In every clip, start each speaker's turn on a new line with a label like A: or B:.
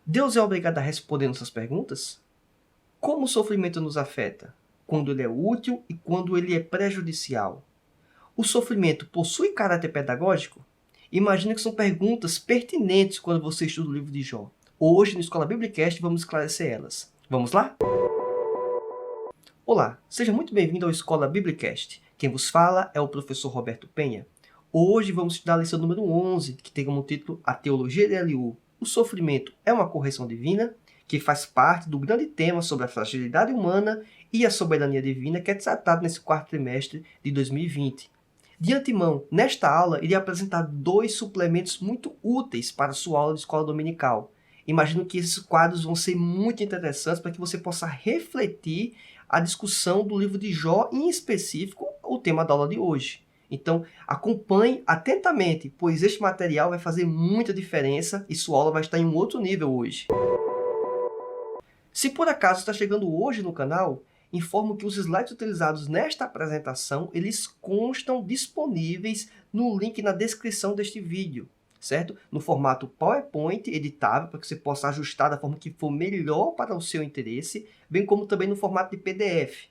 A: Deus é obrigado a responder nossas perguntas? Como o sofrimento nos afeta? Quando ele é útil e quando ele é prejudicial? O sofrimento possui caráter pedagógico? Imagina que são perguntas pertinentes quando você estuda o livro de Jó. Hoje, no Escola Biblicast, vamos esclarecer elas. Vamos lá? Olá, seja muito bem-vindo ao Escola Biblicast. Quem vos fala é o professor Roberto Penha. Hoje vamos estudar a lição número 11, que tem como título A Teologia de Eliú. O sofrimento é uma correção divina, que faz parte do grande tema sobre a fragilidade humana e a soberania divina que é tratado nesse quarto trimestre de 2020. De antemão, nesta aula, irei apresentar 2 suplementos muito úteis para a sua aula de escola dominical. Imagino que esses quadros vão ser muito interessantes para que você possa refletir a discussão do livro de Jó, em específico, o tema da aula de hoje. Então, acompanhe atentamente, pois este material vai fazer muita diferença e sua aula vai estar em um outro nível hoje. Se por acaso está chegando hoje no canal, informo que os slides utilizados nesta apresentação, eles constam disponíveis no link na descrição deste vídeo, certo? No formato PowerPoint editável, para que você possa ajustar da forma que for melhor para o seu interesse, bem como também no formato de PDF.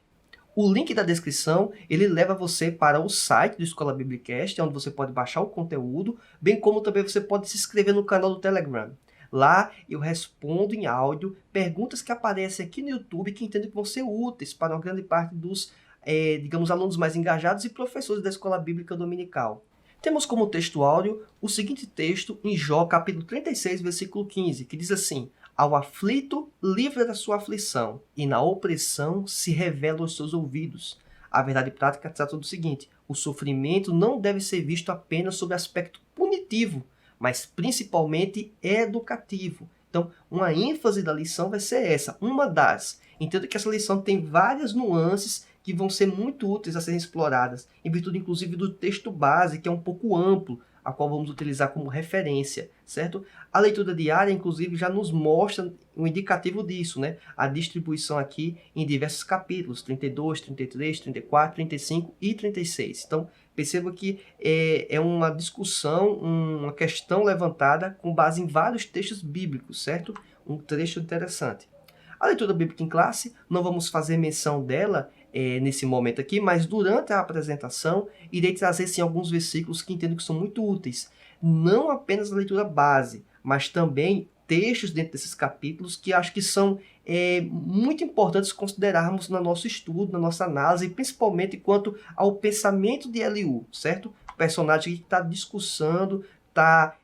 A: O link da descrição, ele leva você para o site do Escola Biblicast, onde você pode baixar o conteúdo, bem como também você pode se inscrever no canal do Telegram. Lá eu respondo em áudio perguntas que aparecem aqui no YouTube que entendo que vão ser úteis para uma grande parte dos, alunos mais engajados e professores da Escola Bíblica Dominical. Temos como texto áudio o seguinte texto em Jó, capítulo 36, versículo 15, que diz assim: Ao aflito, livra da sua aflição, e na opressão se revela aos seus ouvidos. A verdade prática trata do seguinte: o sofrimento não deve ser visto apenas sob aspecto punitivo, mas principalmente educativo. Então, uma ênfase da lição vai ser essa, uma das. Entendo que essa lição tem várias nuances que vão ser muito úteis a serem exploradas, em virtude inclusive do texto base, que é um pouco amplo, a qual vamos utilizar como referência, certo? A leitura diária, inclusive, já nos mostra um indicativo disso, né? A distribuição aqui em diversos capítulos, 32, 33, 34, 35 e 36. Então, perceba que é uma discussão, uma questão levantada com base em vários textos bíblicos, certo? Um trecho interessante. A leitura bíblica em classe, não vamos fazer menção dela nesse momento aqui, mas durante a apresentação irei trazer sim alguns versículos que entendo que são muito úteis. Não apenas a leitura base, mas também textos dentro desses capítulos que acho que são muito importantes considerarmos no nosso estudo, na nossa análise, principalmente quanto ao pensamento de Eliú, certo? O personagem que está discussando, está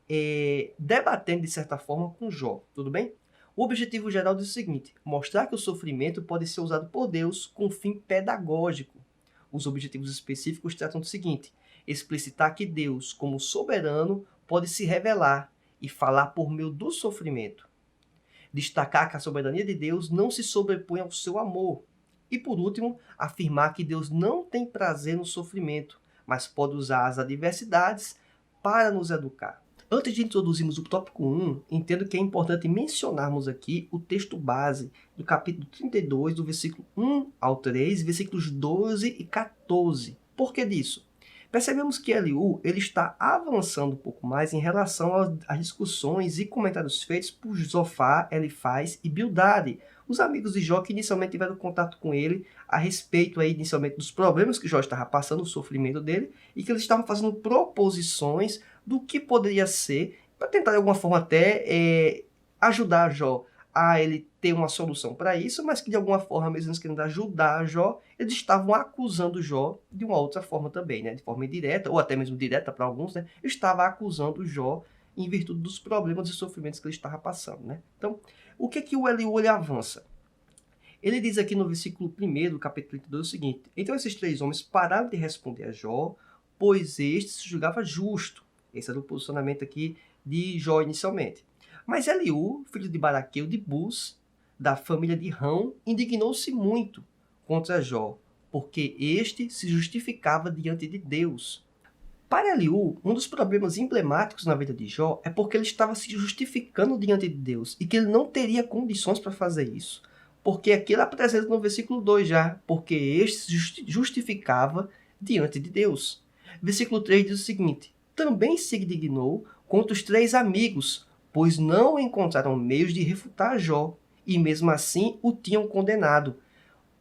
A: debatendo de certa forma com Jó, tudo bem? O objetivo geral diz o seguinte: mostrar que o sofrimento pode ser usado por Deus com fim pedagógico. Os objetivos específicos tratam do seguinte: explicitar que Deus, como soberano, pode se revelar e falar por meio do sofrimento. Destacar que a soberania de Deus não se sobrepõe ao seu amor. E, por último, afirmar que Deus não tem prazer no sofrimento, mas pode usar as adversidades para nos educar. Antes de introduzirmos o tópico 1, entendo que é importante mencionarmos aqui o texto base do capítulo 32, do versículo 1 ao 3, versículos 12 e 14. Por que disso? Percebemos que Eliú ele está avançando um pouco mais em relação às discussões e comentários feitos por Zofar, Elifaz e Bildade, os amigos de Jó que inicialmente tiveram contato com ele a respeito aí, inicialmente dos problemas que Jó estava passando, o sofrimento dele, e que eles estavam fazendo proposições do que poderia ser, para tentar de alguma forma até ajudar Jó a ele ter uma solução para isso, mas que de alguma forma, mesmo querendo ajudar Jó, eles estavam acusando Jó de uma outra forma também, né? De forma indireta, ou até mesmo direta para alguns, né? Estava acusando Jó em virtude dos problemas e sofrimentos que ele estava passando, né? Então, o que que o Eliú avança? Ele diz aqui no versículo 1 do capítulo 32 o seguinte: Então esses 3 homens pararam de responder a Jó, pois este se julgava justo. Esse era o posicionamento aqui de Jó inicialmente. Mas Eliú, filho de Baraqueu de Bus, da família de Rão, indignou-se muito contra Jó, porque este se justificava diante de Deus. Para Eliú, um dos problemas emblemáticos na vida de Jó é porque ele estava se justificando diante de Deus e que ele não teria condições para fazer isso. Porque aqui ele apresenta no versículo 2 já, porque este se justificava diante de Deus. Versículo 3 diz o seguinte: Também se indignou contra os 3 amigos, pois não encontraram meios de refutar Jó, e mesmo assim o tinham condenado.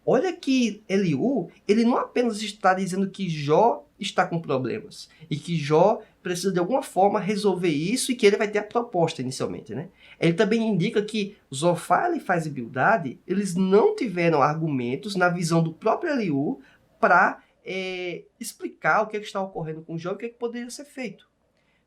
A: Olha que Eliú, ele não apenas está dizendo que Jó está com problemas e que Jó precisa de alguma forma resolver isso e que ele vai ter a proposta inicialmente, né? Ele também indica que Zofar, Elifaz e Bildade, eles não tiveram argumentos na visão do próprio Eliú para explicar o que está ocorrendo com Jó e o que poderia ser feito.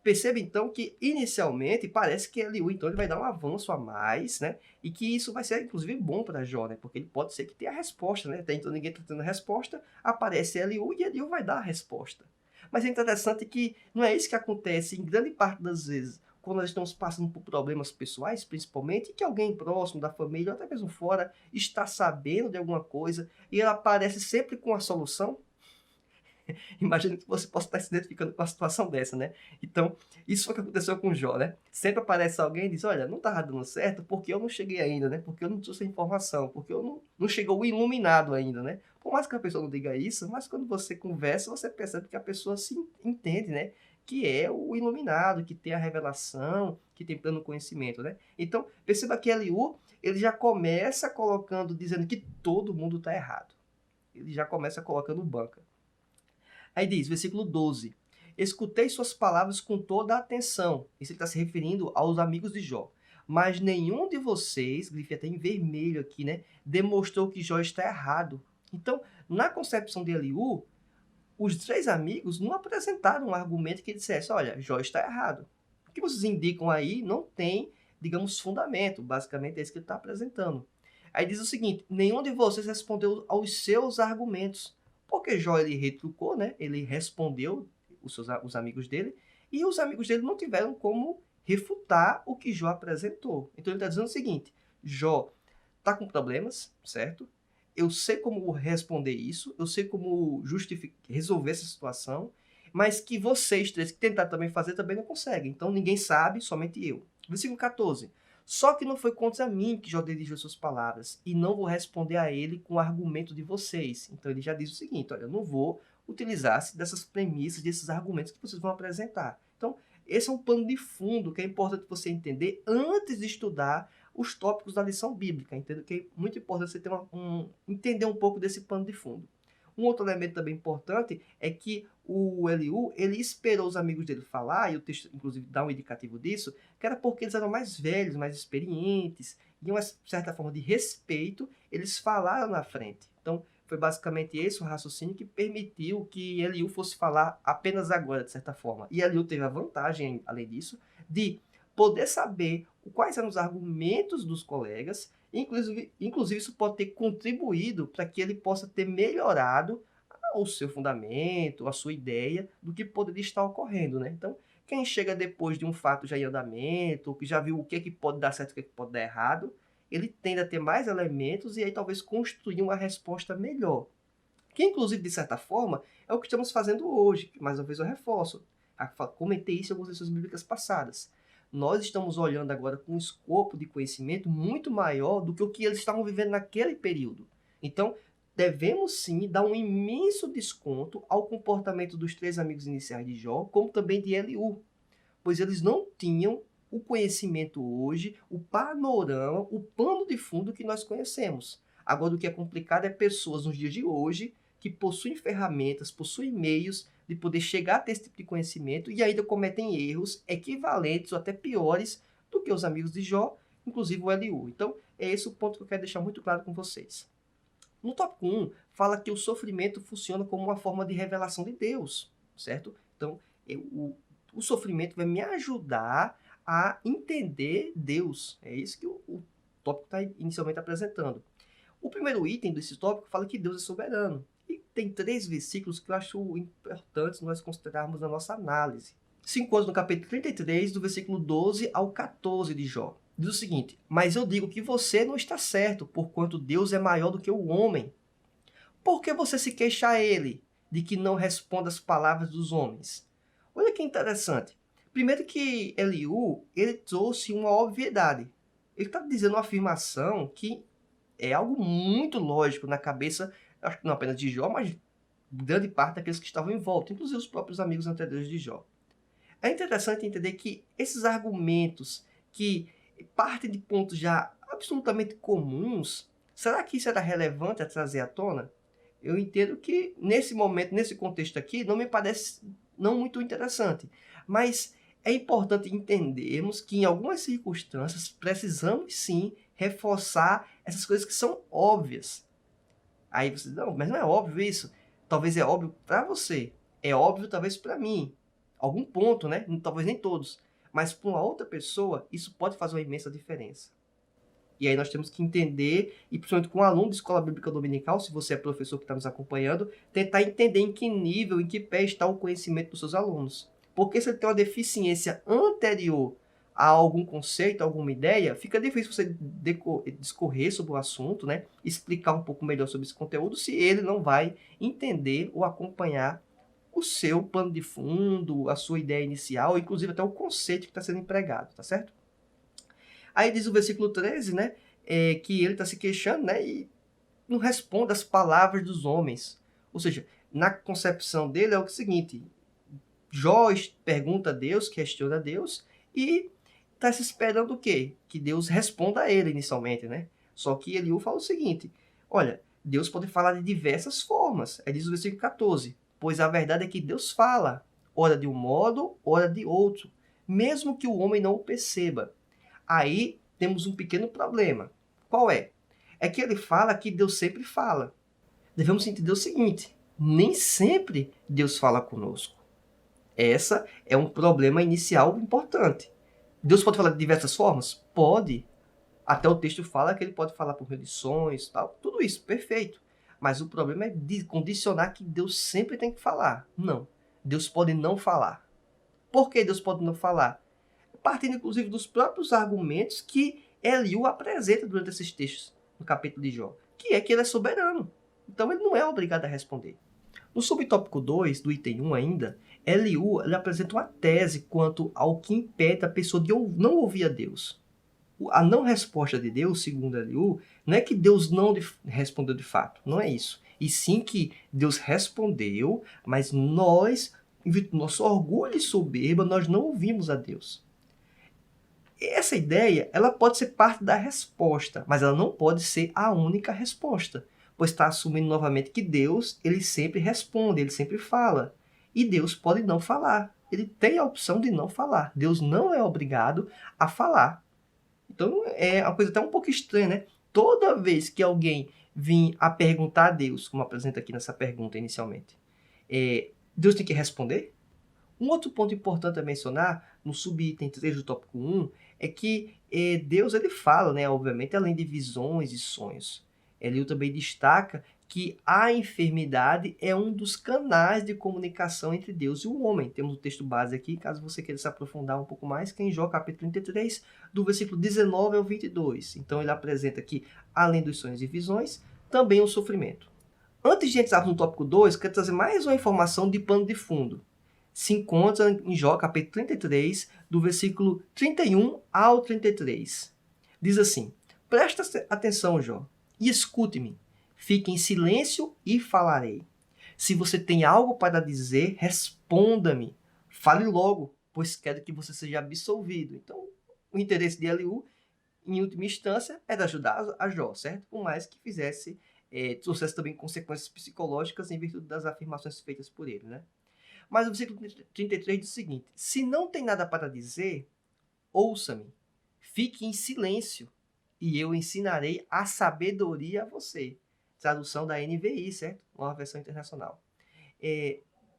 A: Perceba então que inicialmente parece que Eliú então ele vai dar um avanço a mais, né? E que isso vai ser inclusive bom para Jó, né? Porque ele pode ser que tenha a resposta, né? Até então ninguém está tendo a resposta, aparece Eliú e Eliú vai dar a resposta. Mas é interessante que não é isso que acontece em grande parte das vezes, quando nós estamos passando por problemas pessoais, principalmente, que alguém próximo da família, ou até mesmo fora, está sabendo de alguma coisa e ela aparece sempre com a solução. Imagino que você possa estar se identificando com uma situação dessa, né? Então, isso foi o que aconteceu com o Jó, né? Sempre aparece alguém e diz, olha, não estava dando certo porque eu não cheguei ainda, né? Porque eu não trouxe a informação, porque eu não chegou o iluminado ainda, né? Por mais que a pessoa não diga isso, mas quando você conversa, você percebe que a pessoa se entende, né? Que é o iluminado, que tem a revelação, que tem pleno conhecimento, né? Então, perceba que Eliú, ele já começa colocando, dizendo que todo mundo está errado. Ele já começa colocando banca. Aí diz, versículo 12: escutei suas palavras com toda a atenção. Isso ele está se referindo aos amigos de Jó. Mas nenhum de vocês, grife até em vermelho aqui, né, demonstrou que Jó está errado. Então, na concepção de Eliú, os três amigos não apresentaram um argumento que dissesse, olha, Jó está errado. O que vocês indicam aí não tem, digamos, fundamento. Basicamente é isso que ele está apresentando. Aí diz o seguinte, nenhum de vocês respondeu aos seus argumentos. Porque Jó ele retrucou, né? Ele respondeu os amigos dele, e os amigos dele não tiveram como refutar o que Jó apresentou. Então ele está dizendo o seguinte, Jó está com problemas, certo? Eu sei como responder isso, eu sei como resolver essa situação, mas que vocês três que tentaram também fazer também não conseguem. Então ninguém sabe, somente eu. Versículo 14. Só que não foi contra mim que Jó dirigiu suas palavras, e não vou responder a ele com o argumento de vocês. Então ele já diz o seguinte, olha, eu não vou utilizar-se dessas premissas, desses argumentos que vocês vão apresentar. Então, esse é um pano de fundo que é importante você entender antes de estudar os tópicos da lição bíblica. Entendo que é muito importante você ter entender um pouco desse pano de fundo. Um outro elemento também importante é que o Eliú, ele esperou os amigos dele falar, e o texto inclusive dá um indicativo disso, que era porque eles eram mais velhos, mais experientes, e uma certa forma de respeito, eles falaram na frente. Então, foi basicamente esse o raciocínio que permitiu que Eliú fosse falar apenas agora, de certa forma. E Eliú teve a vantagem, além disso, de poder saber quais eram os argumentos dos colegas, inclusive isso pode ter contribuído para que ele possa ter melhorado o seu fundamento, a sua ideia do que poderia estar ocorrendo, né? Então, quem chega depois de um fato já em andamento, ou que já viu o que pode dar certo e o que pode dar errado, ele tende a ter mais elementos e aí talvez construir uma resposta melhor. Que, inclusive, de certa forma, é o que estamos fazendo hoje. Mais uma vez eu reforço. Comentei isso em algumas lições bíblicas passadas. Nós estamos olhando agora com um escopo de conhecimento muito maior do que o que eles estavam vivendo naquele período. Então, devemos sim dar um imenso desconto ao comportamento dos três amigos iniciais de Jó, como também de Eliú, pois eles não tinham o conhecimento hoje, o panorama, o pano de fundo que nós conhecemos. Agora, o que é complicado é pessoas nos dias de hoje que possuem ferramentas, possuem meios de poder chegar a ter esse tipo de conhecimento e ainda cometem erros equivalentes ou até piores do que os amigos de Jó, inclusive o Eliú. Então, é esse o ponto que eu quero deixar muito claro com vocês. No tópico 1, fala que o sofrimento funciona como uma forma de revelação de Deus, certo? Então, o sofrimento vai me ajudar a entender Deus. É isso que o tópico está inicialmente apresentando. O primeiro item desse tópico fala que Deus é soberano. E tem 3 versículos que eu acho importantes nós considerarmos na nossa análise. Se encontra no capítulo 33, do versículo 12 ao 14 de Jó. Diz o seguinte, mas eu digo que você não está certo, porquanto Deus é maior do que o homem. Por que você se queixa a ele de que não responda às palavras dos homens? Olha que interessante. Primeiro que Eliú, ele trouxe uma obviedade. Ele está dizendo uma afirmação que é algo muito lógico na cabeça, acho que não apenas de Jó, mas grande parte daqueles que estavam em volta, inclusive os próprios amigos anteriores de Jó. É interessante entender que esses argumentos que parte de pontos já absolutamente comuns, será que isso era relevante a trazer à tona? Eu entendo que nesse momento, nesse contexto aqui, não me parece não muito interessante. Mas é importante entendermos que em algumas circunstâncias precisamos sim reforçar essas coisas que são óbvias. Aí você, não, mas não é óbvio isso. Talvez é óbvio para você. É óbvio talvez para mim. Algum ponto, né? Talvez nem todos. Mas para uma outra pessoa, isso pode fazer uma imensa diferença. E aí nós temos que entender, e principalmente com um aluno de escola bíblica dominical, se você é professor que está nos acompanhando, tentar entender em que nível, em que pé está o conhecimento dos seus alunos. Porque se ele tem uma deficiência anterior a algum conceito, a alguma ideia, fica difícil você discorrer sobre o assunto, né? Explicar um pouco melhor sobre esse conteúdo, se ele não vai entender ou acompanhar o seu plano de fundo, a sua ideia inicial, inclusive até o conceito que está sendo empregado, tá certo? Aí diz o versículo 13, né? Que ele está se queixando, né? E não responde às palavras dos homens. Ou seja, na concepção dele é o seguinte: Jó pergunta a Deus, questiona a Deus, e está se esperando o quê? Que Deus responda a ele inicialmente, né? Só que Eliú fala o seguinte: olha, Deus pode falar de diversas formas. Aí diz o versículo 14: pois a verdade é que Deus fala, ora de um modo, ora de outro, mesmo que o homem não o perceba. Aí temos um pequeno problema. Qual é? É que ele fala que Deus sempre fala. Devemos entender o seguinte: nem sempre Deus fala conosco. Essa é um problema inicial importante. Deus pode falar de diversas formas? Pode. Até o texto fala que ele pode falar por religiões, tal, tudo isso, perfeito. Mas o problema é de condicionar que Deus sempre tem que falar. Não. Deus pode não falar. Por que Deus pode não falar? Partindo inclusive dos próprios argumentos que Eliú apresenta durante esses textos no capítulo de Jó, que é que ele é soberano. Então ele não é obrigado a responder. No subtópico 2, do item 1 ainda, Eliú ele apresenta uma tese quanto ao que impede a pessoa de não ouvir a Deus. A não resposta de Deus, segundo Eliú, não é que Deus não respondeu de fato, não é isso. E sim que Deus respondeu, mas nós, em virtude do nosso orgulho e soberba, nós não ouvimos a Deus. Essa ideia, ela pode ser parte da resposta, mas ela não pode ser a única resposta, pois está assumindo novamente que Deus, ele sempre responde, ele sempre fala. E Deus pode não falar. Ele tem a opção de não falar. Deus não é obrigado a falar. Então é uma coisa até um pouco estranha, né? Toda vez que alguém vir a perguntar a Deus, como apresenta aqui nessa pergunta inicialmente, Deus tem que responder? Um outro ponto importante a mencionar, no subitem 3 do tópico 1, é que Deus ele fala, né, obviamente, além de visões e sonhos. Eliú também destaca que a enfermidade é um dos canais de comunicação entre Deus e o homem. Temos o texto base aqui, caso você queira se aprofundar um pouco mais, que é em Jó capítulo 33, do versículo 19 ao 22. Então ele apresenta aqui, além dos sonhos e visões, também o sofrimento. Antes de entrar no tópico 2, quero trazer mais uma informação de pano de fundo. Se encontra em Jó, capítulo 33, do versículo 31 ao 33. Diz assim: presta atenção, Jó, e escute-me. Fique em silêncio e falarei. Se você tem algo para dizer, responda-me. Fale logo, pois quero que você seja absolvido. Então, o interesse de Eliú, em última instância, era ajudar a Jó, certo? Por mais que fizesse, trouxesse também consequências psicológicas em virtude das afirmações feitas por ele, né? Mas o versículo 33 diz o seguinte: se não tem nada para dizer, ouça-me, fique em silêncio, e eu ensinarei a sabedoria a você. Tradução da NVI, certo? Uma versão internacional.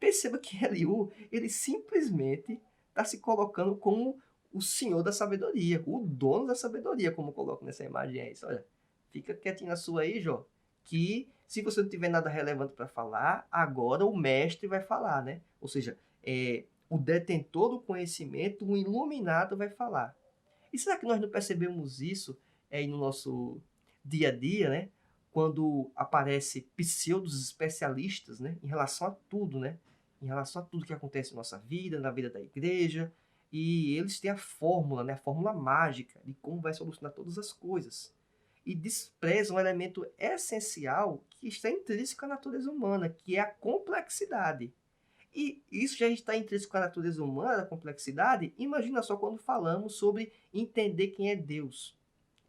A: Perceba que Eliú, ele simplesmente está se colocando como o senhor da sabedoria, o dono da sabedoria, como coloco nessa imagem. É isso, olha, fica quietinho na sua aí, Jó, que se você não tiver nada relevante para falar, agora o mestre vai falar, né? Ou seja, o detentor do conhecimento, o iluminado vai falar. E será que nós não percebemos isso no nosso dia a dia, né? Quando aparece pseudos especialistas, né? Em relação a tudo, né? Em relação a tudo que acontece na nossa vida, na vida da igreja. E eles têm a fórmula, né? A fórmula mágica de como vai solucionar todas as coisas. E desprezam um elemento essencial que está intrínseco à natureza humana, que é a complexidade. E isso já está intrínseco com a natureza humana, da complexidade. Imagina só quando falamos sobre entender quem é Deus.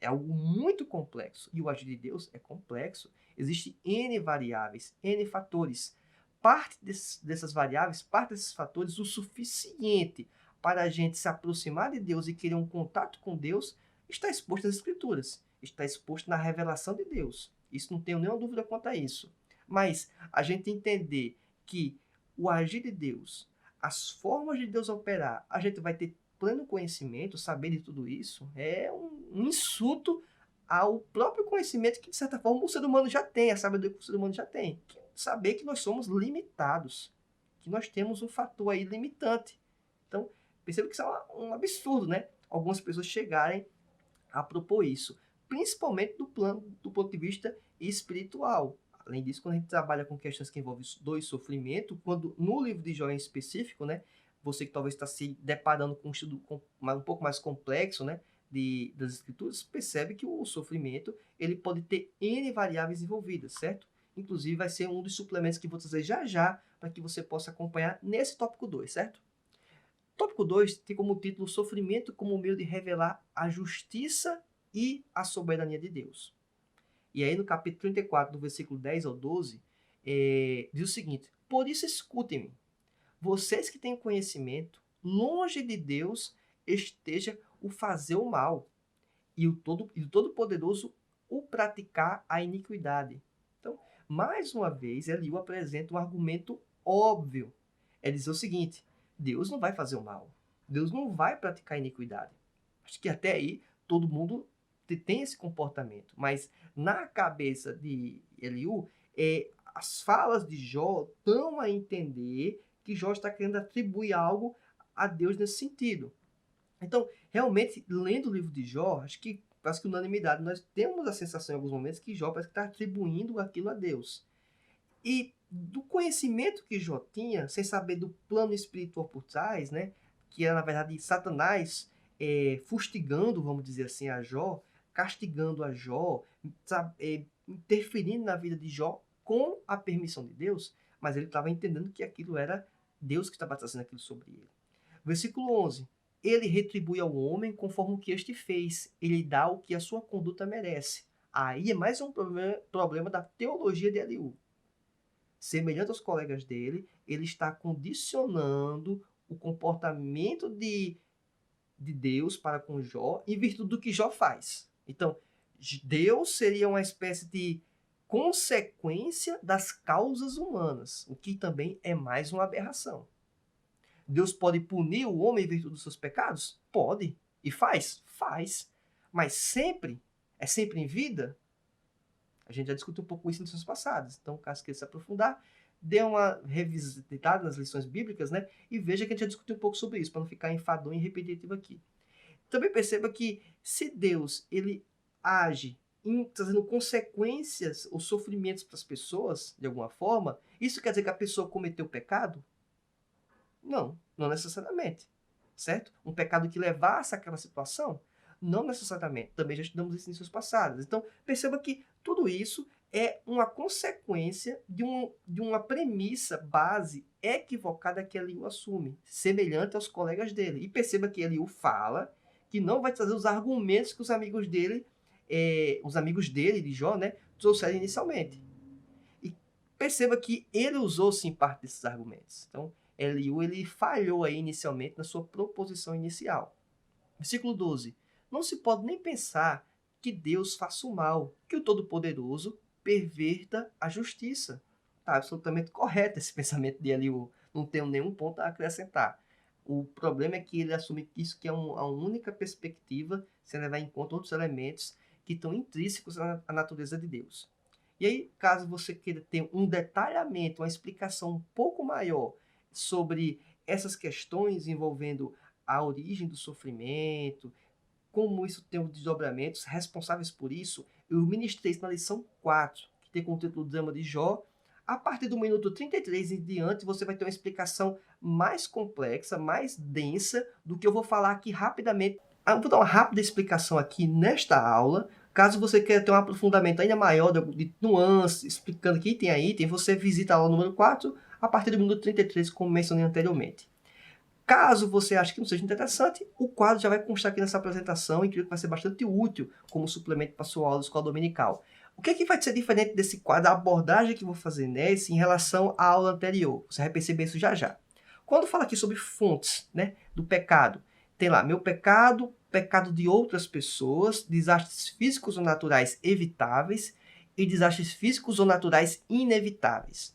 A: É algo muito complexo. E o agir de Deus é complexo. Existem N variáveis, N fatores. Parte dessas variáveis, parte desses fatores, o suficiente para a gente se aproximar de Deus e querer um contato com Deus, está exposto nas Escrituras. Está exposto na revelação de Deus. Isso não tenho nenhuma dúvida quanto a isso. Mas a gente entender que o agir de Deus, as formas de Deus operar, a gente vai ter pleno conhecimento, saber de tudo isso, é um insulto ao próprio conhecimento que, de certa forma, o ser humano já tem, a sabedoria que o ser humano já tem. Saber que nós somos limitados, que nós temos um fator aí limitante. Então, perceba que isso é um absurdo, né? Algumas pessoas chegarem a propor isso, principalmente do ponto de vista espiritual. Além disso, quando a gente trabalha com questões que envolvem dor e sofrimento, quando no livro de Jó em específico, né, você que talvez está se deparando com um estudo um pouco mais complexo, né, das escrituras, percebe que o sofrimento ele pode ter N variáveis envolvidas, certo? Inclusive vai ser um dos suplementos que vou trazer já para que você possa acompanhar nesse tópico 2, certo? Tópico 2 tem como título Sofrimento como meio de revelar a justiça e a soberania de Deus. E aí no capítulo 34, do versículo 10 ao 12, diz o seguinte: Por isso escutem-me, vocês que têm conhecimento, longe de Deus esteja o fazer o mal, e o Todo-Poderoso o praticar a iniquidade. Então, mais uma vez, Eliú apresenta um argumento óbvio. É dizer o seguinte: Deus não vai fazer o mal. Deus não vai praticar a iniquidade. Acho que até aí todo mundo tem esse comportamento. Mas na cabeça de Eliú, as falas de Jó dão a entender que Jó está querendo atribuir algo a Deus nesse sentido. Então, realmente, lendo o livro de Jó, acho que parece que unanimidade, nós temos a sensação em alguns momentos que Jó parece que está atribuindo aquilo a Deus. E do conhecimento que Jó tinha, sem saber do plano espiritual por trás, né, que era, na verdade, Satanás fustigando, vamos dizer assim, a Jó, castigando a Jó, interferindo na vida de Jó com a permissão de Deus, mas ele estava entendendo que aquilo era Deus que estava trazendo aquilo sobre ele. Versículo 11. Ele retribui ao homem conforme o que este fez. Ele dá o que a sua conduta merece. Aí é mais um problema da teologia de Eliú. Semelhante aos colegas dele, ele está condicionando o comportamento de Deus para com Jó em virtude do que Jó faz. Então, Deus seria uma espécie de consequência das causas humanas, o que também é mais uma aberração. Deus pode punir o homem em virtude dos seus pecados? Pode. E faz? Faz. Mas sempre? É sempre em vida? A gente já discutiu um pouco isso em lições passadas. Então, caso queira se aprofundar, dê uma revisitada nas lições bíblicas, né? E veja que a gente já discutiu um pouco sobre isso, para não ficar enfadonho e repetitivo aqui. Também perceba que se Deus ele age trazendo consequências ou sofrimentos para as pessoas, de alguma forma, isso quer dizer que a pessoa cometeu pecado? Não, não necessariamente, certo? Um pecado que levasse àquela situação? Não necessariamente. Também já estudamos isso em lições passadas. Então, perceba que tudo isso é uma consequência de uma premissa base equivocada que Eliú assume, semelhante aos colegas dele. E perceba que Eliú fala que não vai trazer os argumentos que os amigos dele, de Jó, né, trouxeram inicialmente. E perceba que ele usou, sim, parte desses argumentos. Então, Eliú ele falhou aí inicialmente na sua proposição inicial. Versículo 12. Não se pode nem pensar que Deus faça o mal, que o Todo-Poderoso perverta a justiça. Está absolutamente correto esse pensamento de Eliú. Não tenho nenhum ponto a acrescentar. O problema é que ele assume que isso que é a única perspectiva, sem levar em conta outros elementos que estão intrínsecos à natureza de Deus. E aí, caso você queira ter um detalhamento, uma explicação um pouco maior sobre essas questões envolvendo a origem do sofrimento, como isso tem os desdobramentos responsáveis por isso, eu ministrei isso na lição 4, que tem como título Drama de Jó. A partir do minuto 33 em diante, você vai ter uma explicação mais complexa, mais densa, do que eu vou falar aqui rapidamente. Eu vou dar uma rápida explicação aqui nesta aula. Caso você queira ter um aprofundamento ainda maior de nuances, explicando que item a item, você visita a aula número 4, a partir do minuto 33, como mencionei anteriormente. Caso você ache que não seja interessante, o quadro já vai constar aqui nessa apresentação e creio que vai ser bastante útil como suplemento para a sua aula de escola dominical. O que é que vai ser diferente desse quadro, a abordagem que eu vou fazer nesse em relação à aula anterior? Você vai perceber isso já já. Quando fala aqui sobre fontes, né, do pecado, tem lá meu pecado, pecado de outras pessoas, desastres físicos ou naturais evitáveis e desastres físicos ou naturais inevitáveis.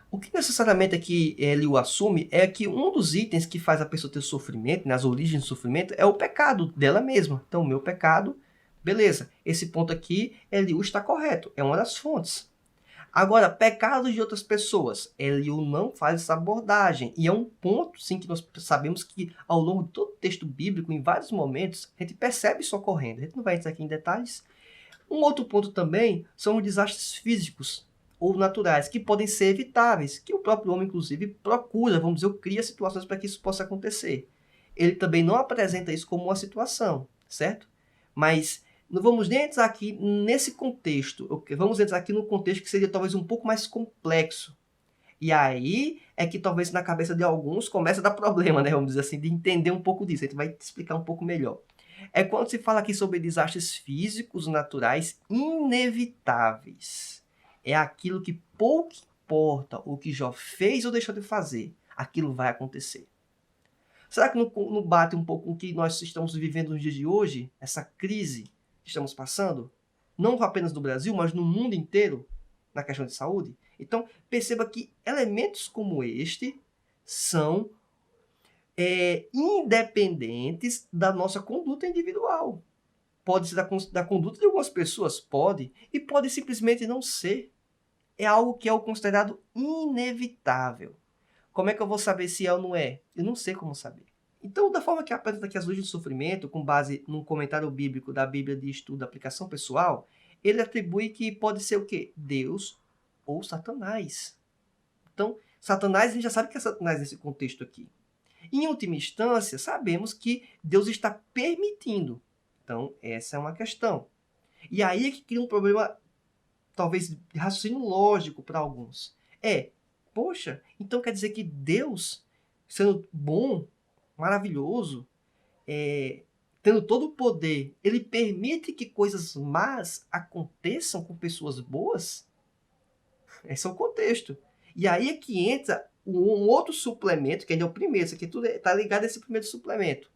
A: O que necessariamente aqui ele o assume é que um dos itens que faz a pessoa ter sofrimento, nas origens do sofrimento, é o pecado dela mesma. Então, o meu pecado, beleza. Esse ponto aqui, Eliú está correto, é uma das fontes. Agora, pecados de outras pessoas, Eliú não faz essa abordagem. E é um ponto, sim, que nós sabemos que ao longo de todo o texto bíblico, em vários momentos, a gente percebe isso ocorrendo. A gente não vai entrar aqui em detalhes. Um outro ponto também são os desastres físicos ou naturais, que podem ser evitáveis, que o próprio homem, inclusive, procura, vamos dizer, cria situações para que isso possa acontecer. Ele também não apresenta isso como uma situação, certo? Mas não vamos nem entrar aqui nesse contexto, vamos entrar aqui no contexto que seria talvez um pouco mais complexo. E aí é que talvez na cabeça de alguns comece a dar problema, né? Vamos dizer assim, de entender um pouco disso. A gente vai explicar um pouco melhor. É quando se fala aqui sobre desastres físicos, naturais, inevitáveis. É aquilo que pouco importa o que Jó fez ou deixou de fazer, aquilo vai acontecer. Será que não bate um pouco com o que nós estamos vivendo nos dias de hoje? Essa crise que estamos passando? Não apenas no Brasil, mas no mundo inteiro, na questão de saúde? Então, perceba que elementos como este são independentes da nossa conduta individual. Pode ser da conduta de algumas pessoas, pode, e pode simplesmente não ser. É algo que é o considerado inevitável. Como é que eu vou saber se é ou não é? Eu não sei como saber. Então, da forma que apresenta aqui as leis do sofrimento, com base num comentário bíblico da Bíblia de Estudo da Aplicação Pessoal, ele atribui que pode ser o quê? Deus ou Satanás. Então, Satanás, a gente já sabe que é Satanás nesse contexto aqui. Em última instância, sabemos que Deus está permitindo. Então, essa é uma questão. E aí é que cria um problema, talvez, de raciocínio lógico para alguns. Poxa, então quer dizer que Deus, sendo bom, maravilhoso, tendo todo o poder, ele permite que coisas más aconteçam com pessoas boas? Esse é o contexto. E aí é que entra um outro suplemento, que ainda é o primeiro, isso aqui tudo está ligado a esse primeiro suplemento,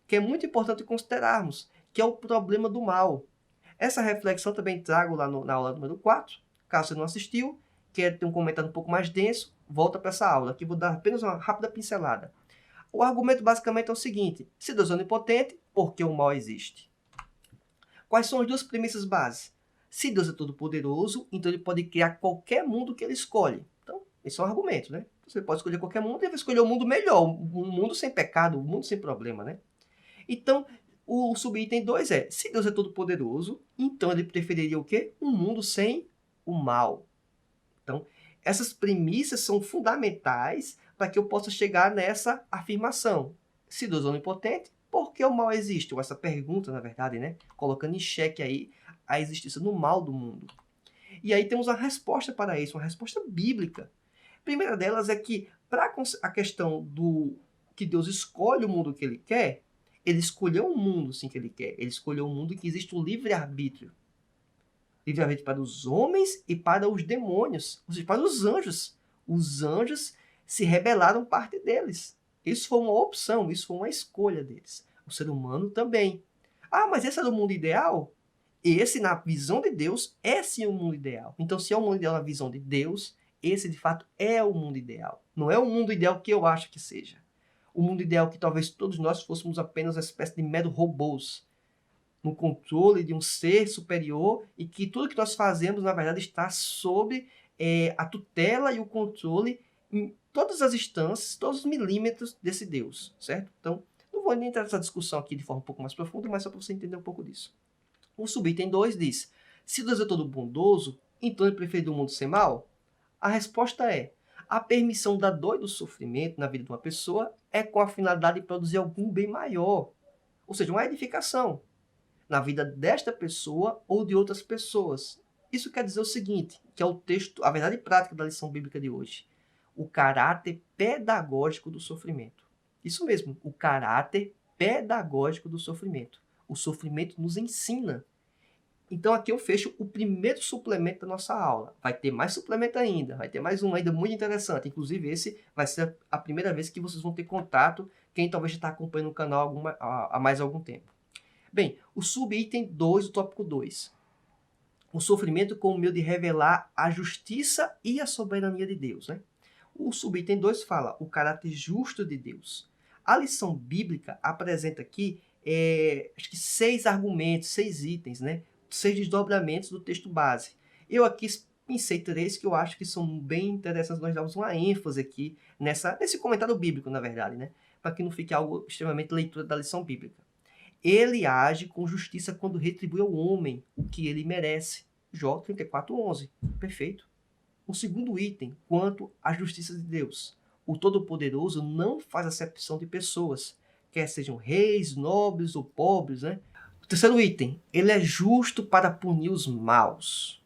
A: que é muito importante considerarmos, que é o problema do mal. Essa reflexão também trago lá na aula número 4. Caso você não assistiu, quer ter um comentário um pouco mais denso, volta para essa aula. Aqui vou dar apenas uma rápida pincelada. O argumento basicamente é o seguinte: se Deus é onipotente, por que o mal existe? Quais são as duas premissas básicas? Se Deus é todo-poderoso, então ele pode criar qualquer mundo que ele escolhe. Então, esse é um argumento, né? Você pode escolher qualquer mundo e vai escolher um mundo melhor, um mundo sem pecado, um mundo sem problema, né? Então, o subitem 2 é: se Deus é todo-poderoso, então ele preferiria o quê? Um mundo sem o mal. Então, essas premissas são fundamentais para que eu possa chegar nessa afirmação. Se Deus é onipotente, por que o mal existe? Ou essa pergunta, na verdade, né? Colocando em xeque aí a existência do mal do mundo. E aí temos a resposta para isso, uma resposta bíblica. A primeira delas é que, para a questão do que Deus escolhe o mundo que ele quer, ele escolheu um mundo sim que ele quer. Ele escolheu um mundo em que existe o livre-arbítrio. Livre-arbítrio para os homens e para os demônios, ou seja, para os anjos. Os anjos se rebelaram parte deles. Isso foi uma opção, isso foi uma escolha deles. O ser humano também. Ah, mas esse era o mundo ideal? Esse, na visão de Deus, é sim o mundo ideal. Então, se é o mundo ideal na visão de Deus, esse, de fato, é o mundo ideal. Não é o mundo ideal que eu acho que seja. O mundo ideal que talvez todos nós fôssemos apenas uma espécie de mero robôs, no controle de um ser superior, e que tudo que nós fazemos, na verdade, está sob a tutela e o controle em todas as instâncias, todos os milímetros desse Deus, certo? Então, não vou nem entrar nessa discussão aqui de forma um pouco mais profunda, mas só para você entender um pouco disso. O subitem 2 diz: se Deus é todo bondoso, então ele prefere o mundo sem mal? A resposta é: a permissão da dor e do sofrimento na vida de uma pessoa é com a finalidade de produzir algum bem maior, ou seja, uma edificação na vida desta pessoa ou de outras pessoas. Isso quer dizer o seguinte, que é o texto, a verdade prática da lição bíblica de hoje. o caráter pedagógico do sofrimento. Isso mesmo, o caráter pedagógico do sofrimento. O sofrimento nos ensina. Então aqui eu fecho o primeiro suplemento da nossa aula. Vai ter mais suplemento ainda, vai ter mais um ainda muito interessante. Inclusive esse vai ser a primeira vez que vocês vão ter contato, quem talvez já está acompanhando o canal há mais algum tempo. Bem, o subitem 2, o tópico 2. O sofrimento com o meio de revelar a justiça e a soberania de Deus. Né? O subitem 2 fala o caráter justo de Deus. A lição bíblica apresenta aqui, acho que 6 argumentos, 6 itens, né? 6 desdobramentos do texto base. Eu aqui pensei 3 que eu acho que são bem interessantes, nós damos uma ênfase aqui nesse comentário bíblico, na verdade, né? Para que não fique algo extremamente leitura da lição bíblica. Ele age com justiça quando retribui ao homem o que ele merece. Jó 34:11. Perfeito. O segundo item, quanto à justiça de Deus. O Todo-Poderoso não faz acepção de pessoas, quer sejam reis, nobres ou pobres, né? O terceiro item, ele é justo para punir os maus.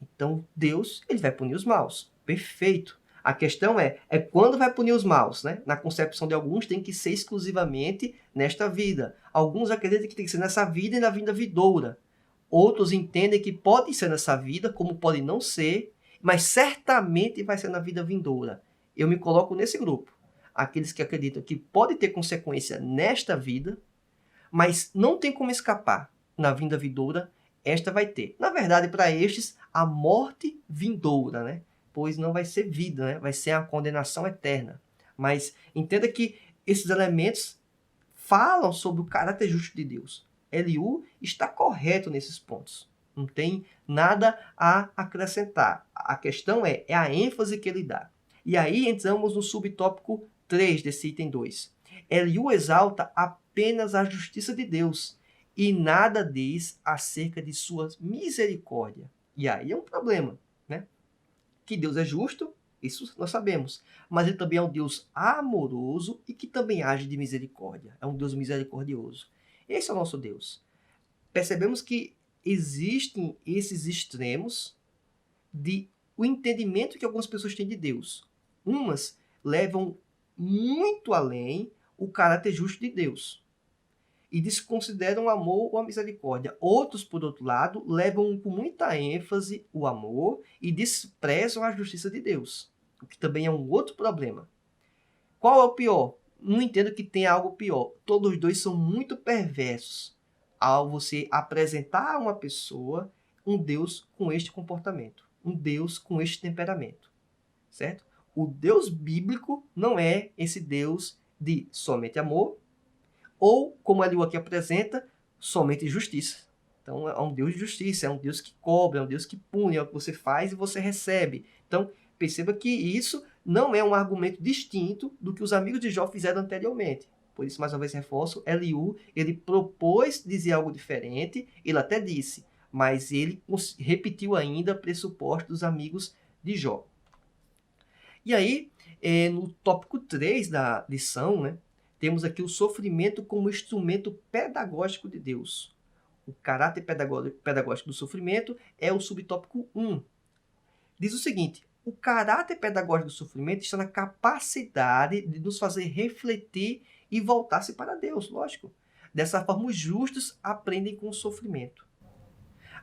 A: Então, Deus, ele vai punir os maus. Perfeito. A questão é quando vai punir os maus, né? Na concepção de alguns, tem que ser exclusivamente nesta vida. Alguns acreditam que tem que ser nessa vida e na vida vindoura. Outros entendem que pode ser nessa vida, como pode não ser, mas certamente vai ser na vida vindoura. Eu me coloco nesse grupo. Aqueles que acreditam que pode ter consequência nesta vida, mas não tem como escapar na vinda vindoura, esta vai ter. Na verdade, para estes, a morte vindoura, né? Pois não vai ser vida, né? Vai ser a condenação eterna. Mas entenda que esses elementos falam sobre o caráter justo de Deus. Eliú está correto nesses pontos. Não tem nada a acrescentar. A questão é a ênfase que ele dá. E aí entramos no subtópico 3 desse item 2. Eliú exalta apenas a justiça de Deus e nada diz acerca de sua misericórdia. E aí é um problema, né? Que Deus é justo, isso nós sabemos. Mas ele também é um Deus amoroso e que também age de misericórdia. É um Deus misericordioso. Esse é o nosso Deus. Percebemos que existem esses extremos de o entendimento que algumas pessoas têm de Deus. Umas levam muito além o caráter justo de Deus e desconsideram o amor ou a misericórdia. Outros, por outro lado, levam com muita ênfase o amor e desprezam a justiça de Deus, o que também é um outro problema. Qual é o pior? Não entendo que tenha algo pior. Todos os dois são muito perversos ao você apresentar a uma pessoa um Deus com este comportamento, um Deus com este temperamento, certo? O Deus bíblico não é esse Deus de somente amor, ou, como Eliú aqui apresenta, somente justiça. Então, é um Deus de justiça, é um Deus que cobra, é um Deus que pune, é o que você faz e você recebe. Então, perceba que isso não é um argumento distinto do que os amigos de Jó fizeram anteriormente. Por isso, mais uma vez, reforço, Eliú, ele propôs dizer algo diferente, ele até disse, mas ele repetiu ainda pressupostos dos amigos de Jó. E aí, no tópico 3 da lição, né, temos aqui o sofrimento como instrumento pedagógico de Deus. O caráter pedagógico do sofrimento é o subtópico 1. Diz o seguinte, o caráter pedagógico do sofrimento está na capacidade de nos fazer refletir e voltar-se para Deus, lógico. Dessa forma, os justos aprendem com o sofrimento.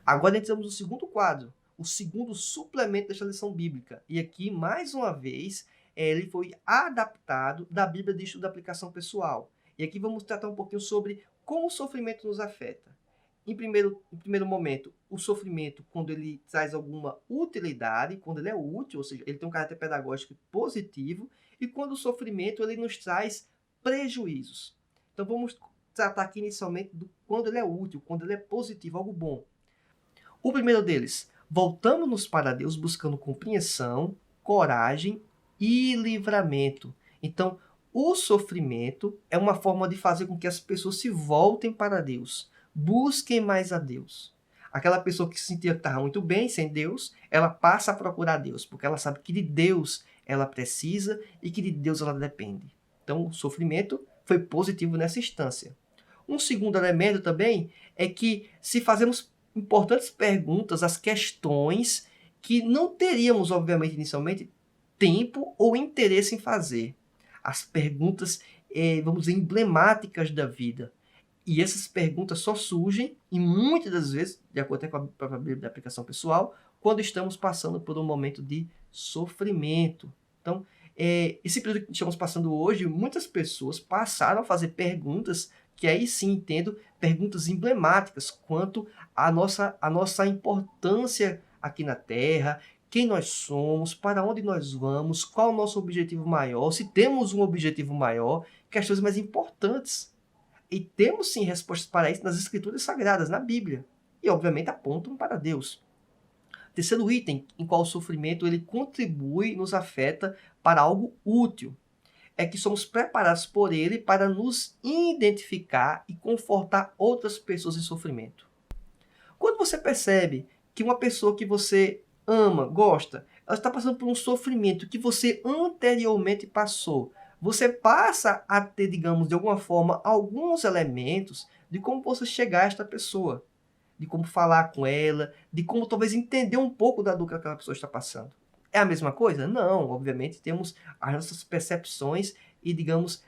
A: Agora entramos no segundo quadro, o segundo suplemento desta lição bíblica. E aqui, mais uma vez, ele foi adaptado da Bíblia de Estudo da Aplicação Pessoal. E aqui vamos tratar um pouquinho sobre como o sofrimento nos afeta. Em primeiro momento, o sofrimento, quando ele traz alguma utilidade, quando ele é útil, ou seja, ele tem um caráter pedagógico positivo, e quando o sofrimento ele nos traz prejuízos. Então vamos tratar aqui inicialmente do quando ele é útil, quando ele é positivo, algo bom. O primeiro deles, voltamos-nos para Deus buscando compreensão, coragem e livramento. Então, o sofrimento é uma forma de fazer com que as pessoas se voltem para Deus, busquem mais a Deus. Aquela pessoa que se sentia que estava muito bem sem Deus, ela passa a procurar Deus, porque ela sabe que de Deus ela precisa e que de Deus ela depende. Então, o sofrimento foi positivo nessa instância. Um segundo elemento também é que se fazemos importantes perguntas, as questões que não teríamos, obviamente, inicialmente, tempo ou interesse em fazer. As perguntas, vamos dizer, emblemáticas da vida. E essas perguntas só surgem, e muitas das vezes, de acordo com a própria Bíblia da aplicação pessoal, quando estamos passando por um momento de sofrimento. Então, esse período que estamos passando hoje, muitas pessoas passaram a fazer perguntas que aí sim entendo, perguntas emblemáticas quanto à nossa importância aqui na Terra, quem nós somos, para onde nós vamos, qual o nosso objetivo maior, se temos um objetivo maior, questões mais importantes. E temos sim respostas para isso nas Escrituras Sagradas, na Bíblia. E obviamente apontam para Deus. Terceiro item, em qual o sofrimento ele contribui, nos afeta para algo útil, é que somos preparados por ele para nos identificar e confortar outras pessoas em sofrimento. Quando você percebe que uma pessoa que você ama, gosta, ela está passando por um sofrimento que você anteriormente passou, você passa a ter, digamos, de alguma forma, alguns elementos de como você chegar a esta pessoa, de como falar com ela, de como talvez entender um pouco da dor que aquela pessoa está passando. É a mesma coisa? Não, obviamente temos as nossas percepções e, digamos,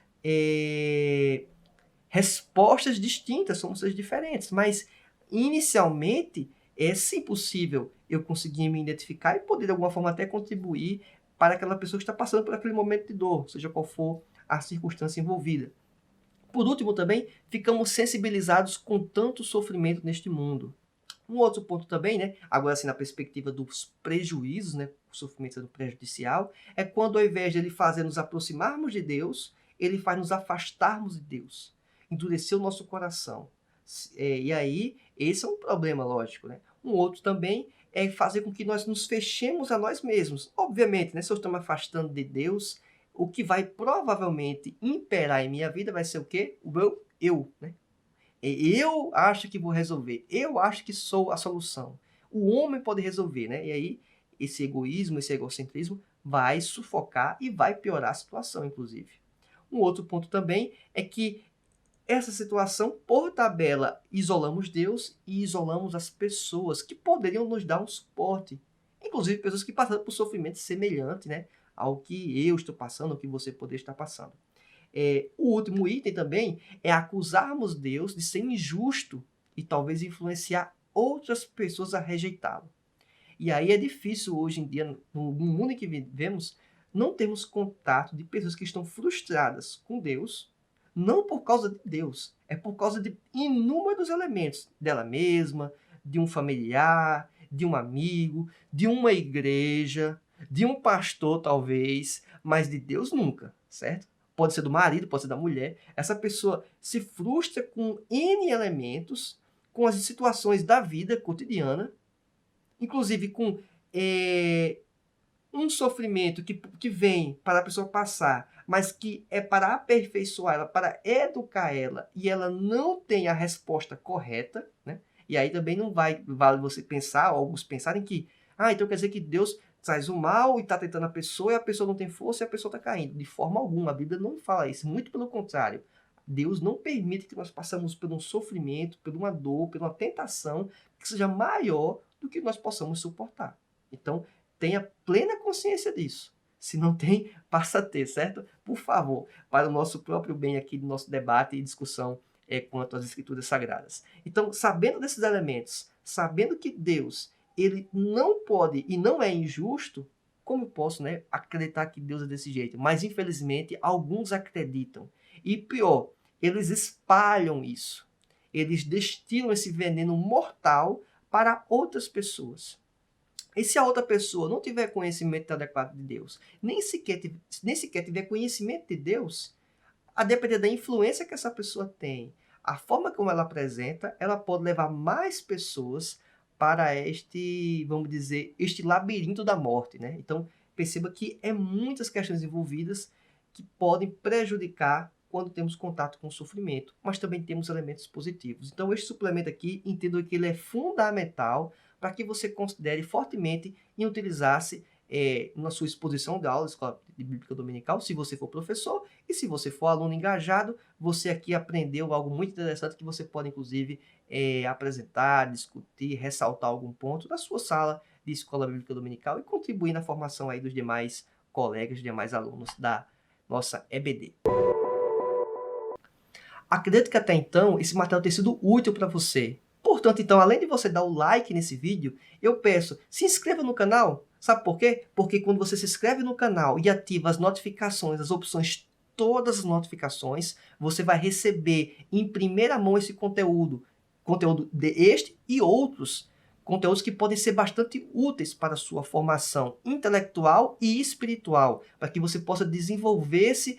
A: respostas distintas, somos seres diferentes, mas inicialmente é sim possível eu conseguir me identificar e poder de alguma forma até contribuir para aquela pessoa que está passando por aquele momento de dor, seja qual for a circunstância envolvida. Por último também, ficamos sensibilizados com tanto sofrimento neste mundo. Um outro ponto também, né, agora assim na perspectiva dos prejuízos, né, o sofrimento sendo prejudicial, é quando ao invés de ele fazer nos aproximarmos de Deus, ele faz nos afastarmos de Deus, endurecer o nosso coração. E aí, esse é um problema, lógico, né? Um outro também é fazer com que nós nos fechemos a nós mesmos. Obviamente, né, se eu estou me afastando de Deus, o que vai provavelmente imperar em minha vida vai ser o quê? O meu eu, né? Eu acho que vou resolver. Eu acho que sou a solução. O homem pode resolver, né? E aí, esse egoísmo, esse egocentrismo vai sufocar e vai piorar a situação, inclusive. Um outro ponto também é que essa situação, por tabela, isolamos Deus e isolamos as pessoas que poderiam nos dar um suporte. Inclusive pessoas que passaram por sofrimento semelhante, né, ao que eu estou passando, ao que você poderia estar passando. O último item também é acusarmos Deus de ser injusto e talvez influenciar outras pessoas a rejeitá-lo. E aí é difícil hoje em dia, no mundo em que vivemos, não termos contato de pessoas que estão frustradas com Deus, não por causa de Deus, é por causa de inúmeros elementos dela mesma, de um familiar, de um amigo, de uma igreja, de um pastor talvez, mas de Deus nunca, certo? Pode ser do marido, pode ser da mulher. Essa pessoa se frustra com N elementos, com as situações da vida cotidiana, inclusive com um sofrimento que vem para a pessoa passar, mas que é para aperfeiçoar ela, para educar ela, e ela não tem a resposta correta, né? E aí também não vale você pensar, alguns pensarem que, então quer dizer que Deus traz o mal e está tentando a pessoa, e a pessoa não tem força e a pessoa está caindo. De forma alguma, a Bíblia não fala isso, muito pelo contrário. Deus não permite que nós passemos por um sofrimento, por uma dor, por uma tentação que seja maior do que nós possamos suportar. Então, tenha plena consciência disso. Se não tem, passa a ter, certo? Por favor, para o nosso próprio bem aqui do nosso debate e discussão quanto às Escrituras Sagradas. Então, sabendo desses elementos, sabendo que Deus ele não pode e não é injusto, como eu posso, né, acreditar que Deus é desse jeito? Mas, infelizmente, alguns acreditam. E pior, eles espalham isso. Eles destilam esse veneno mortal para outras pessoas. E se a outra pessoa não tiver conhecimento adequado de Deus, nem sequer tiver conhecimento de Deus, a depender da influência que essa pessoa tem, a forma como ela apresenta, ela pode levar mais pessoas para este, vamos dizer, este labirinto da morte, né? Então, perceba que é muitas questões envolvidas que podem prejudicar quando temos contato com o sofrimento, mas também temos elementos positivos. Então, este suplemento aqui, entendo que ele é fundamental para que você considere fortemente em utilizar-se na sua exposição de aula, Escola de Bíblica Dominical, se você for professor, e se você for aluno engajado, você aqui aprendeu algo muito interessante que você pode, inclusive, apresentar, discutir, ressaltar algum ponto da sua sala de Escola Bíblica Dominical e contribuir na formação aí dos demais colegas e demais alunos da nossa EBD. Acredito que até então esse material tenha sido útil para você. Portanto, então, além de você dar o like nesse vídeo, eu peço, se inscreva no canal. Sabe por quê? Porque quando você se inscreve no canal e ativa as notificações, as opções, todas as notificações, você vai receber em primeira mão esse conteúdo este e outros conteúdos que podem ser bastante úteis para a sua formação intelectual e espiritual, para que você possa desenvolver-se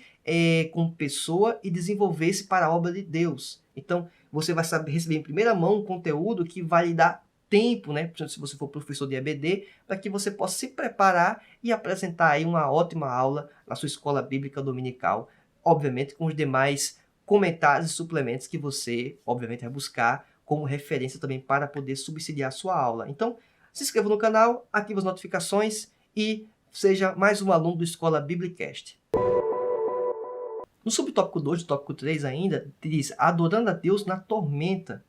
A: como pessoa e desenvolver-se para a obra de Deus. Então, você vai receber em primeira mão um conteúdo que vai lhe dar tempo, né? Se você for professor de EBD, para que você possa se preparar e apresentar aí uma ótima aula na sua escola bíblica dominical, obviamente com os demais comentários e suplementos que você, obviamente, vai buscar como referência também para poder subsidiar a sua aula. Então, se inscreva no canal, ative as notificações e seja mais um aluno do Escola Biblicast. No subtópico 2, tópico 3 ainda, diz adorando a Deus na tormenta.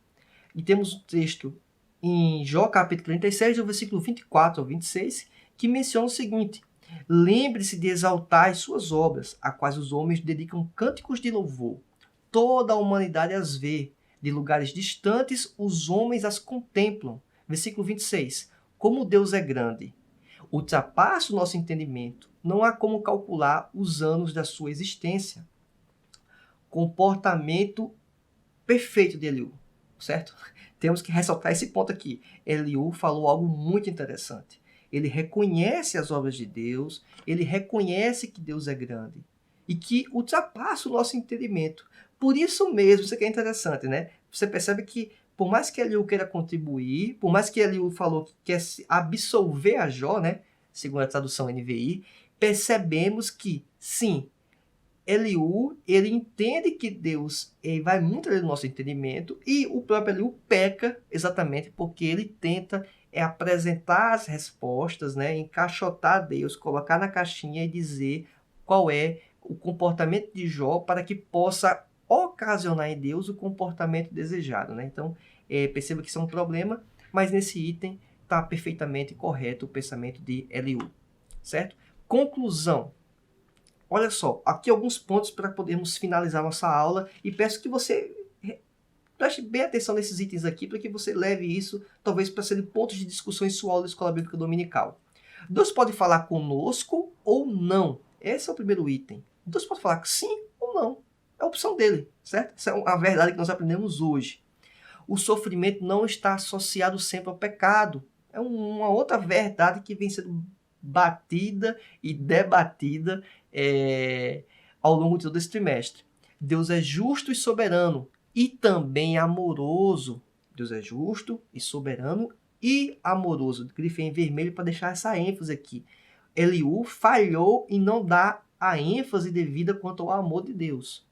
A: E temos um texto em Jó capítulo 36, do versículo 24 ao 26, que menciona o seguinte: lembre-se de exaltar as suas obras, a quais os homens dedicam cânticos de louvor. Toda a humanidade as vê, de lugares distantes os homens as contemplam. Versículo 26, como Deus é grande, ultrapassa o nosso entendimento, não há como calcular os anos da sua existência. Comportamento perfeito de Eliú, certo? Temos que ressaltar esse ponto aqui. Eliú falou algo muito interessante. Ele reconhece as obras de Deus, ele reconhece que Deus é grande e que ultrapassa o nosso entendimento. Por isso mesmo, isso aqui é interessante, né? Você percebe que, por mais que Eliú queira contribuir, por mais que Eliú falou que quer absolver a Jó, né? Segundo a tradução NVI, percebemos que, sim, Eliú, ele entende que Deus vai muito além do nosso entendimento e o próprio Eliú peca exatamente porque ele tenta apresentar as respostas, né, encaixotar Deus, colocar na caixinha e dizer qual é o comportamento de Jó para que possa ocasionar em Deus o comportamento desejado, né? Então, perceba que isso é um problema, mas nesse item está perfeitamente correto o pensamento de Eliú, certo? Conclusão. Olha só, aqui alguns pontos para podermos finalizar nossa aula e peço que você preste bem atenção nesses itens aqui para que você leve isso, talvez, para serem pontos de discussão em sua aula da Escola Bíblica Dominical. Deus pode falar conosco ou não. Esse é o primeiro item. Deus pode falar sim ou não. É a opção dele, certo? Essa é a verdade que nós aprendemos hoje. O sofrimento não está associado sempre ao pecado. É uma outra verdade que vem sendo batida e debatida ao longo de todo esse trimestre. Deus é justo e soberano e também amoroso. Deus é justo e soberano e amoroso. Grifei em vermelho para deixar essa ênfase aqui. Eliú falhou em não dar a ênfase devida quanto ao amor de Deus.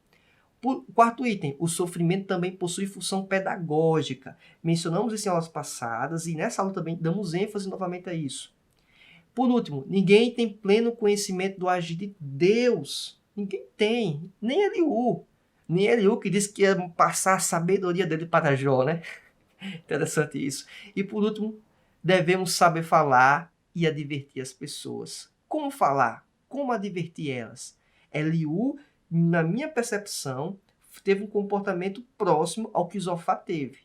A: Quarto item, o sofrimento também possui função pedagógica. Mencionamos isso em aulas passadas e nessa aula também damos ênfase novamente a isso. Por último, ninguém tem pleno conhecimento do agir de Deus. Ninguém tem. Nem Eliú. Nem Eliú que disse que ia passar a sabedoria dele para Jó, né? Interessante isso. E por último, devemos saber falar e advertir as pessoas. Como falar? Como advertir elas? Eliú, na minha percepção, teve um comportamento próximo ao que Zofá teve.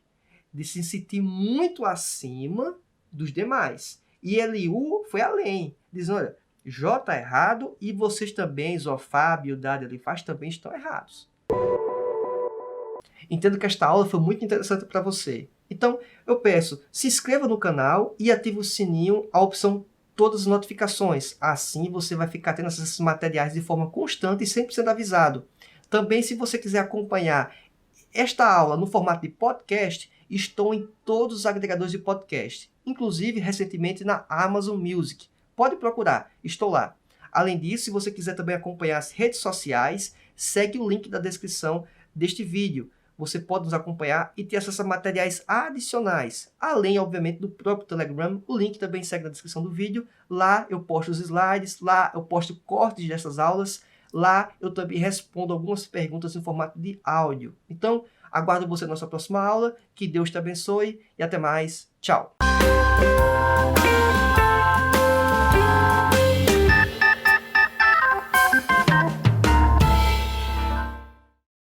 A: De se sentir muito acima dos demais. E Eliú foi além, dizendo, olha, Jó está errado e vocês também, Zofá, Bildad e Elifaz, também estão errados. Entendo que esta aula foi muito interessante para você. Então, eu peço, se inscreva no canal e ative o sininho, a opção todas as notificações. Assim você vai ficar tendo esses materiais de forma constante e sempre sendo avisado. Também, se você quiser acompanhar esta aula no formato de podcast, estou em todos os agregadores de podcast, inclusive recentemente na Amazon Music. Pode procurar, estou lá. Além disso, se você quiser também acompanhar as redes sociais, segue o link da descrição deste vídeo. Você pode nos acompanhar e ter acesso a materiais adicionais. Além, obviamente, do próprio Telegram, o link também segue na descrição do vídeo. Lá eu posto os slides, lá eu posto cortes dessas aulas, lá eu também respondo algumas perguntas em formato de áudio. Então, aguardo você na nossa próxima aula. Que Deus te abençoe e até mais. Tchau!